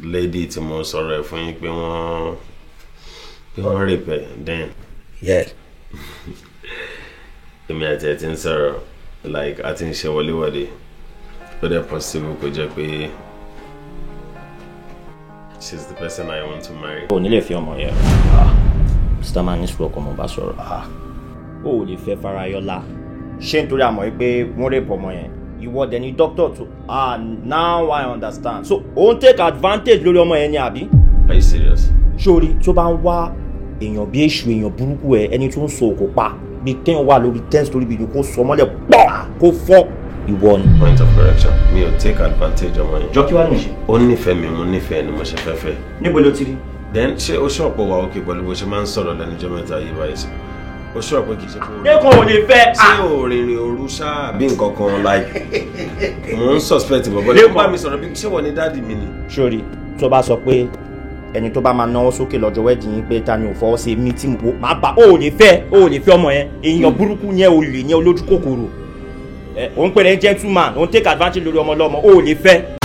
lady tí mo sọ̀rọ̀ ẹ̀ fún yín pé wọ́n rape then. Yeah. Èmi àti ẹ̀ ti ń sọ̀rọ̀ like a ti ń ṣe wọléwọ̀de but it's possible kó jẹ́ pé she's the person I want to marry. O ní lè fi ọmọ yẹn. Mr. Man ní sùúrù ọkọ mo bá sọ̀rọ̀. O ò lè fẹ́ Farayọlá. Ṣé nítorí àmọ́ pé wọ́n rape ọmọ yẹn? Ìwọ dẹ̀ ni doctor tó. Now I understand. So o ń take advantage lórí ọmọ yẹn ni àbí? Are you serious? Sori tó bá ń wá èèyàn bí èṣù èèyàn burúkú ẹ ẹni tó ń so òkò pa bí kéèyàn wà lórí 10 story building kó sọ mọ́lẹ̀ pọ̀ kó fọ́ ìwọ ni. Point of correction mi ò take advantage ọmọ yẹn. Jọ kí wàá nù ṣe. Ó nífẹ̀ẹ́ mi mo nífẹ̀ẹ́ ni mo ṣe fẹ́ fẹ́. Níbo ló ti rí? Then ṣé o ṣọ̀pọ̀ wà òkè pẹ̀lú bó ṣe máa ń sọ̀rọ̀ lẹ́nujọ́ mẹ́ta yìí báyìí sí? O ṣọ̀pọ̀ kì í ṣe kó. Ẹ̀kọ́ ò lè fẹ́. Ṣé o rìnrìn òru ṣáà bí nǹkan kan like mo ń suspect bọ̀bọ̀ lè bá mi sọ̀rọ̀ bí ṣé wọ́n ní dáàdì mi ni. Sori tó bá sọ pé ẹni tó bá máa náwó sókè lọ́jọ́ wedding yín pé ta ni ò fọwọ́ sí mi tí mo máa bá o ò lè fẹ́ ọmọ yẹn èèyàn burúkú yẹn ò lè yẹn olójú kòkòrò ò ń pè ní gentleman ò ń take advantage lórí ọmọ ọlọ́mọ o ò lè fẹ́.